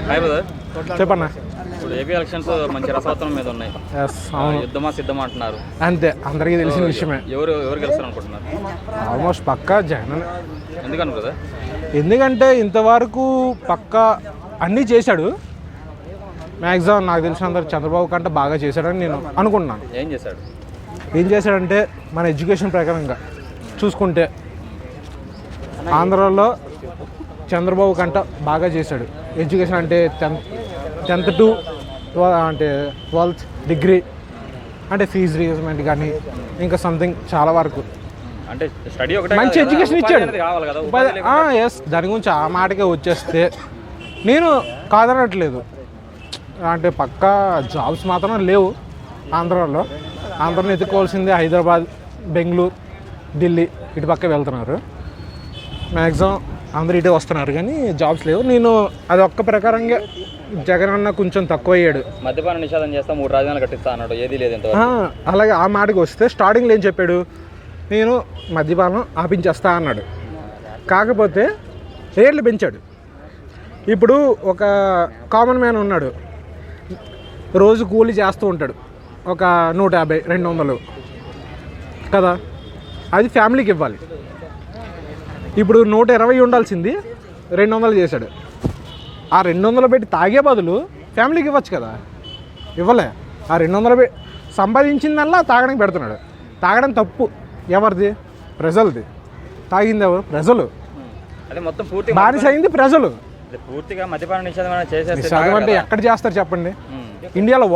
Hi brother, చెప్పన్నా. ఇప్పుడు AP elections మంచి రసవత్తరం మీద ఉన్నాయి. యుద్ధమా సిద్ధమా అంటున్నారు. అంతే, అందరికీ తెలిసిన విషయమే. ఎవరు గెలుస్తారు అనుకుంటున్నారు? ఆల్మోస్ట్ పక్కా జగన్. ఎందుకని బ్రదర్? ఎందుకంటే ఇంతవరకు పక్కా అన్నీ చేశాడు. మ్యాక్సిమం నాకు తెలిసినంత చంద్రబాబు కంటే బాగా చేశాడని నేను అనుకుంటున్నాను. ఏం చేశాడంటే మన ఎడ్యుకేషన్ ప్రకారంగా చూసుకుంటే ఆంధ్రాలో చంద్రబాబు కంట బాగా చేశాడు. ఎడ్యుకేషన్ అంటే 10th to 12th డిగ్రీ అంటే ఫీజు రీయింబర్స్మెంట్ కానీ ఇంకా సంథింగ్ చాలా వరకు అంటే స్టడీ మంచి ఎడ్యుకేషన్ ఇచ్చాడు. ఎస్, దాని గురించి ఆ మాటకే వచ్చేస్తే నేను కాదనట్లేదు. అంటే పక్కా జాబ్స్ మాత్రం లేవు ఆంధ్రాలో. ఆంధ్రాని ఎత్తుకోవాల్సిందే హైదరాబాద్, బెంగళూరు, ఢిల్లీ ఇటు పక్క వెళ్తున్నారు. మ్యాక్సిమం అందరూ ఇటే వస్తున్నారు కానీ జాబ్స్ లేవు. నేను అది ఒక్క ప్రకారంగా జగన్ అన్న కొంచెం తక్కువ అయ్యాడు. మద్యపాన నిషేధం చేస్తా 3 రాజధానులు కట్టిస్తా అన్నాడు, ఏది లేదు. అలాగే ఆ మాటకి వస్తే స్టార్టింగ్లో ఏం చెప్పాడు, నేను మద్యపానం ఆపించేస్తా అన్నాడు. కాకపోతే రేట్లు పెంచాడు. ఇప్పుడు ఒక కామన్ మ్యాన్ ఉన్నాడు, రోజు కూలీ చేస్తూ ఉంటాడు, ఒక 150, 200 కదా, అది ఫ్యామిలీకి ఇవ్వాలి. ఇప్పుడు 120 ఉండాల్సింది 200 చేశాడు. ఆ 200 పెట్టి తాగే బదులు ఫ్యామిలీకి ఇవ్వచ్చు కదా, ఇవ్వలే. ఆ 200 పెట్టి సంపాదించిందల్లా తాగడానికి పెడుతున్నాడు. తాగడం తప్పు ఎవరిది? ప్రజలది. తాగింది ఎవరు? ప్రజలు. అదే మొత్తం పూర్తి బానిస అయింది ప్రజలు. పూర్తిగా మద్యపాన నిషేధం అంటే ఎక్కడ చేస్తారు చెప్పండి? ఇండియాలో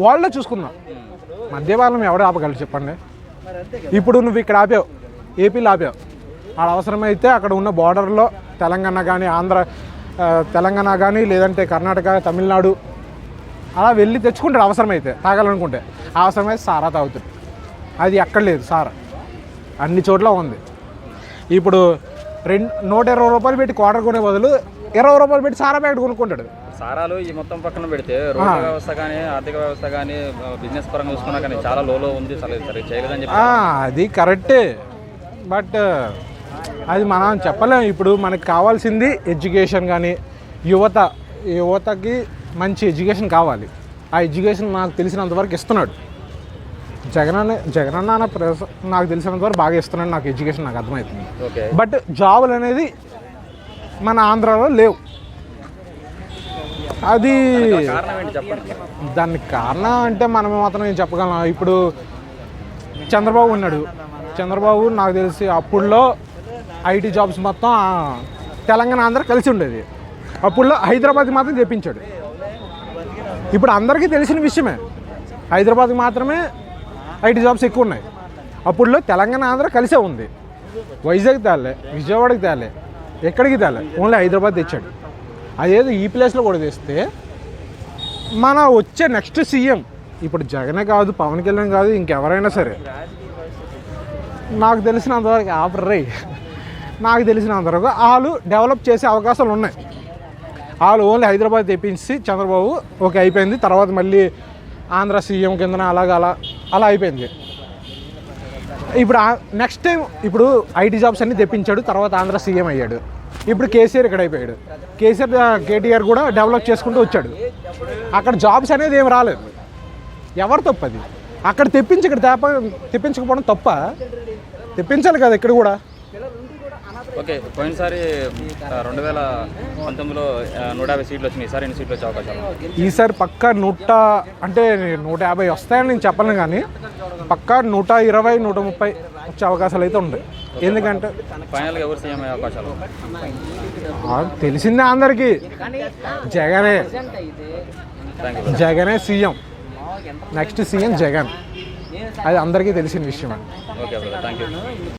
వాళ్ళే చూసుకుందాం. మద్యపానం ఎవరు ఆపగలరు చెప్పండి? ఇప్పుడు నువ్వు ఇక్కడ ఆపావు, ఏపీలో ఆపావు, ఆడ అవసరమైతే అక్కడ ఉన్న బార్డర్లో తెలంగాణ కానీ తెలంగాణ కానీ లేదంటే కర్ణాటక, తమిళనాడు అలా వెళ్ళి తెచ్చుకుంటాడు అవసరమైతే, తాగాలనుకుంటే. అవసరమైతే సారా తాగుతాడు. అది ఎక్కడ లేదు సారా, అన్ని చోట్ల ఉంది. ఇప్పుడు 120 రూపాయలు పెట్టి క్వార్టర్ కొనే బదులు 20 రూపాయలు పెట్టి సారా ప్యాకెట్ కొనుక్కుంటాడు. సారాలు ఈ మొత్తం పక్కన పెడితే రోడ్డు వ్యవస్థ కానీ, ఆర్థిక వ్యవస్థ కానీ, బిజినెస్ పరంగా చూసుకున్నా కానీ చాలా లోలో ఉంది. చేయలేదని చెప్పి అది కరెక్టే, బట్ అది మనం చెప్పలేము. ఇప్పుడు మనకి కావాల్సింది ఎడ్యుకేషన్. కానీ యువతకి మంచి ఎడ్యుకేషన్ కావాలి. ఆ ఎడ్యుకేషన్ నాకు తెలిసినంతవరకు ఇస్తున్నాడు జగనన్న నాకు తెలిసినంతవరకు బాగా ఇస్తున్నాడు. నాకు ఎడ్యుకేషన్ నాకు అర్థమవుతుంది. బట్ జాబులు అనేది మన ఆంధ్రాలో లేవు. అది దానికి కారణం అంటే మనం మాత్రం ఏం చెప్పగలం? ఇప్పుడు చంద్రబాబు ఉన్నాడు. చంద్రబాబు నాకు తెలిసి అప్పుడులో ఐటీ జాబ్స్ మొత్తం తెలంగాణ ఆంధ్ర కలిసి ఉండేది. అప్పుడులో హైదరాబాద్కి మాత్రం తెప్పించాడు. ఇప్పుడు అందరికీ తెలిసిన విషయమే, హైదరాబాద్కి మాత్రమే ఐటీ జాబ్స్ ఎక్కువ ఉన్నాయి. అప్పుడులో తెలంగాణ ఆంధ్ర కలిసే ఉంది. వైజాగ్ తేలే, విజయవాడకి తేలే, ఎక్కడికి తేలే, ఓన్లీ హైదరాబాద్ తెచ్చాడు. అదేదో ఈ ప్లేస్లో కూడా తెస్తే మన వచ్చే నెక్స్ట్ సీఎం ఇప్పుడు జగనే కాదు, పవన్ కళ్యాణ్ కాదు, ఇంకెవరైనా సరే నాకు తెలిసినంతవరకు నాకు తెలిసినంతవరకు వాళ్ళు డెవలప్ చేసే అవకాశాలు ఉన్నాయి. వాళ్ళు ఓన్లీ హైదరాబాద్ తెప్పించి చంద్రబాబు ఓకే అయిపోయింది, తర్వాత మళ్ళీ ఆంధ్ర సీఎం కిందన అలా అయిపోయింది. ఇప్పుడు నెక్స్ట్ టైం ఇప్పుడు ఐటీ జాబ్స్ అన్నీ తెప్పించాడు, తర్వాత ఆంధ్ర సీఎం అయ్యాడు. ఇప్పుడు కేసీఆర్ ఇక్కడ అయిపోయాడు. కేటీఆర్ కూడా డెవలప్ చేసుకుంటూ వచ్చాడు. అక్కడ జాబ్స్ అనేది ఏం రాలేదు. ఎవరు తప్పది? అక్కడ తెప్పించి ఇక్కడ తెప్పించకపోవడం తప్ప? తెప్పించాలి కదా ఇక్కడ కూడా. ఓకే, పోయినసారి 2019లో 150 సీట్లు వచ్చినాయి. ఈసారి ఎన్ని సీట్లు వచ్చే అవకాశాలు? ఈసారి పక్కా 150 వస్తాయని నేను చెప్పను, కానీ పక్కా 120, 130 వచ్చే అవకాశాలు అయితే ఉంటాయి. ఎందుకంటే ఫైనల్గా ఎవరు సీఎం అయ్యే అవకాశాలు తెలిసిందే అందరికీ, జగనే సీఎం. నెక్స్ట్ సీఎం జగన్, అది అందరికీ తెలిసిన విషయం. Okay brother, thank you.